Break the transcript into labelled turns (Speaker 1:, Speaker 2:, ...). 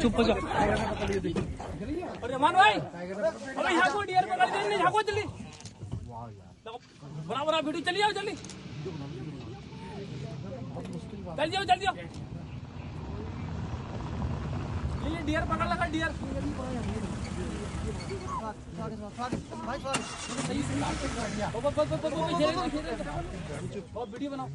Speaker 1: चुप हो जाओ। रहमान भाई अबे यहाँ को डियर पकड़ दे, यहाँ को जल्दी बड़ा बड़ा वीडियो चली जाओ जल्दी, चल जाओ ये डियर पकड़ लगा डियर। वीडियो बनाओ।